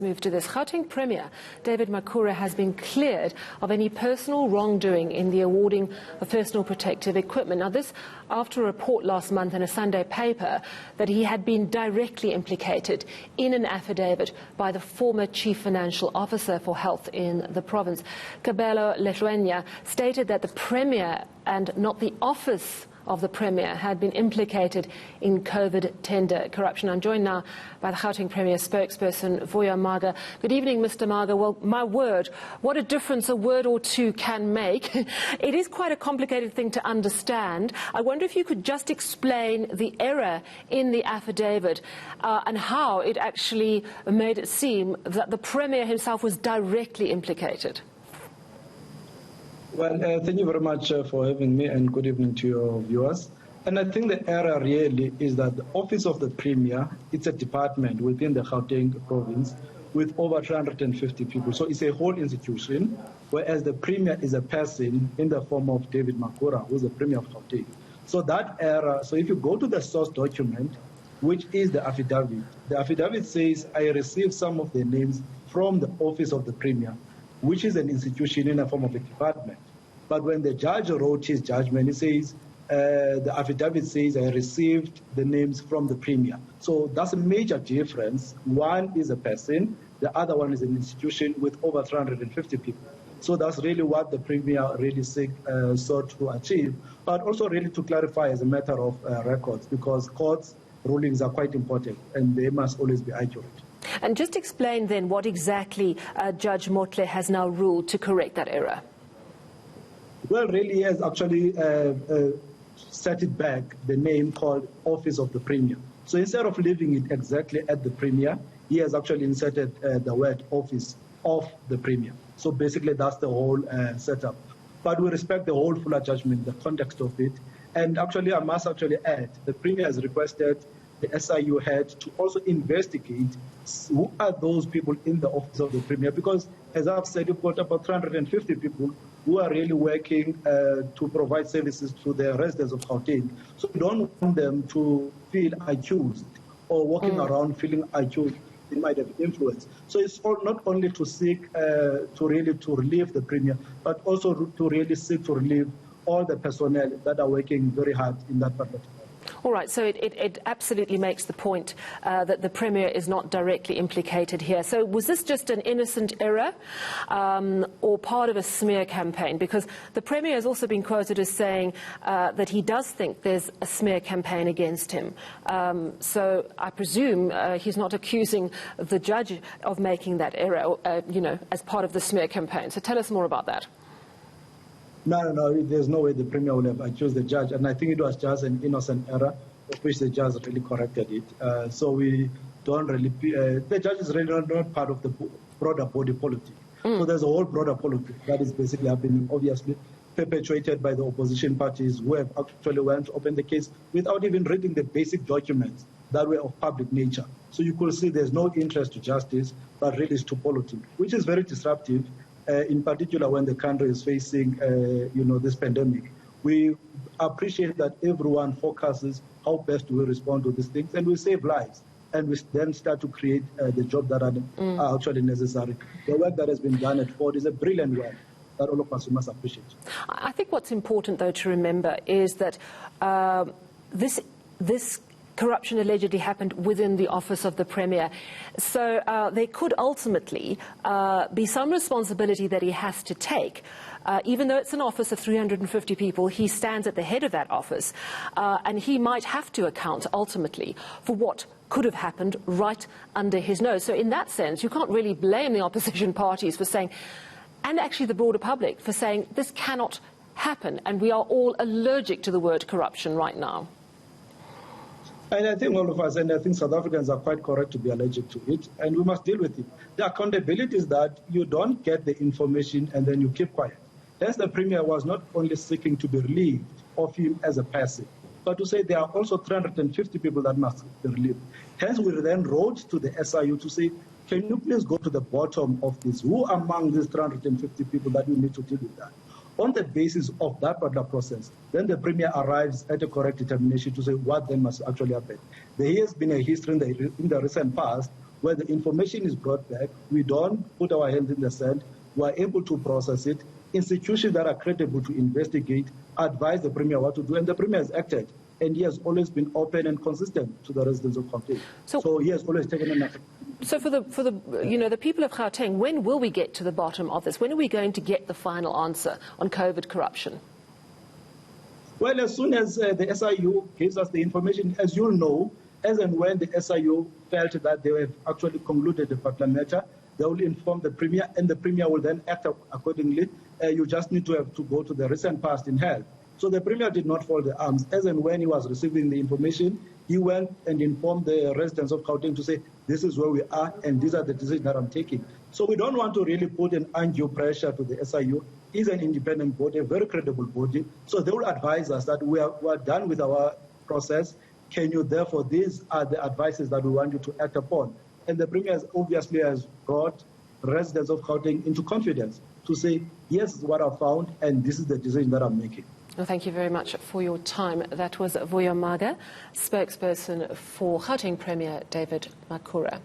Move to this. Gauteng Premier David Makhura has been cleared of any personal wrongdoing in the awarding of personal protective equipment. Now, this after a report last month in a Sunday paper that he had been directly implicated in an affidavit by the former Chief Financial Officer for Health in the province. Kabelo Lehlwenya stated that the Premier and not the office of the Premier had been implicated in COVID tender corruption. I'm joined now by the Gauteng Premier spokesperson, Vuyo Maga. Good evening, Mr. Maga. Well, my word, what a difference a word or two can make. It is quite a complicated thing to understand. I wonder if you could just explain the error in the affidavit and how it actually made it seem that the Premier himself was directly implicated. Well, thank you very much for having me, and good evening to your viewers. And I think the error really is that the Office of the Premier, it's a department within the Gauteng province with over 350 people. So it's a whole institution, whereas the Premier is a person in the form of David Makhura, who's the Premier of Gauteng. So that error, so if you go to the source document, which is the affidavit says, I received some of the names from the Office of the Premier, which is an institution in the form of a department. But when the judge wrote his judgment, he says, the affidavit says, I received the names from the Premier. So that's a major difference. One is a person, the other one is an institution with over 350 people. So that's really what the Premier really sought to achieve, but also really to clarify as a matter of records, because courts' rulings are quite important and they must always be accurate. And just explain then what exactly Judge Motley has now ruled to correct that error. Well, really he has actually set it back, the name called Office of the Premier. So instead of leaving it exactly at the Premier, he has actually inserted the word Office of the Premier. So basically that's the whole setup. But we respect the whole fuller judgment, the context of it. And actually, I must actually add, the Premier has requested the SIU head to also investigate who are those people in the Office of the Premier, because as I've said, you've got about 350 people who are really working to provide services to the residents of Gauteng. So we don't want them to feel accused or walking around feeling accused. They might have influence. So it's not only to seek to relieve the Premier, but also to really seek to relieve all the personnel that are working very hard in that particular. All right, so it absolutely makes the point that the Premier is not directly implicated here. So was this just an innocent error or part of a smear campaign? Because the Premier has also been quoted as saying that he does think there's a smear campaign against him. So I presume he's not accusing the judge of making that error, as part of the smear campaign. So tell us more about that. No, there's no way the Premier would have accused the judge, and I think it was just an innocent error, of which the judge really corrected it. So we don't really, the judge is really not part of the broader body politic. So there's a whole broader politic that is basically happening, obviously, perpetuated by the opposition parties who have actually went to open the case without even reading the basic documents that were of public nature. So you could see there's no interest to justice, but really is to politics, which is very disruptive. In particular, when the country is facing, this pandemic. We appreciate that everyone focuses how best do we respond to these things, and we save lives, and we then start to create the jobs that are actually necessary. The work that has been done at Ford is a brilliant work that all of us must appreciate. I think what's important, though, to remember is that this corruption allegedly happened within the office of the Premier. So there could ultimately be some responsibility that he has to take. Even though it's an office of 350 people, he stands at the head of that office, and he might have to account ultimately for what could have happened right under his nose. So in that sense, you can't really blame the opposition parties for saying, and actually the broader public, for saying this cannot happen, and we are all allergic to the word corruption right now. And I think all of us, and I think South Africans are quite correct to be allergic to it, and we must deal with it. The accountability is that you don't get the information and then you keep quiet. Hence, the Premier was not only seeking to be relieved of him as a person, but to say there are also 350 people that must be relieved. Hence, we then wrote to the SIU to say, can you please go to the bottom of this? Who among these 350 people that you need to deal with that? On the basis of that particular process, then the Premier arrives at a correct determination to say what then must actually happen. There has been a history in the recent past where the information is brought back, we don't put our hands in the sand, we are able to process it. Institutions that are credible to investigate advise the Premier what to do, and the Premier has acted. And he has always been open and consistent to the residents of Gauteng. So he has always taken an action. So for the people of Gauteng, when will we get to the bottom of this? When are we going to get the final answer on COVID corruption? Well, as soon as the SIU gives us the information, as you'll know, as and when the SIU felt that they have actually concluded the particular matter, they will inform the Premier, and the Premier will then act accordingly. You just need to go to the recent past in health. So the Premier did not fold the arms. As and when he was receiving the information, he went and informed the residents of Gauteng to say, this is where we are and these are the decisions that I'm taking. So we don't want to really put an undue pressure to the SIU. It's an independent body, a very credible body. So they will advise us that we are done with our process. Can you, therefore, these are the advices that we want you to act upon. And the Premier obviously has brought residents of Gauteng into confidence to say, yes, this is what I found and this is the decision that I'm making. Well, thank you very much for your time. That was Vuyo Maga, spokesperson for Gauteng Premier David Makhura.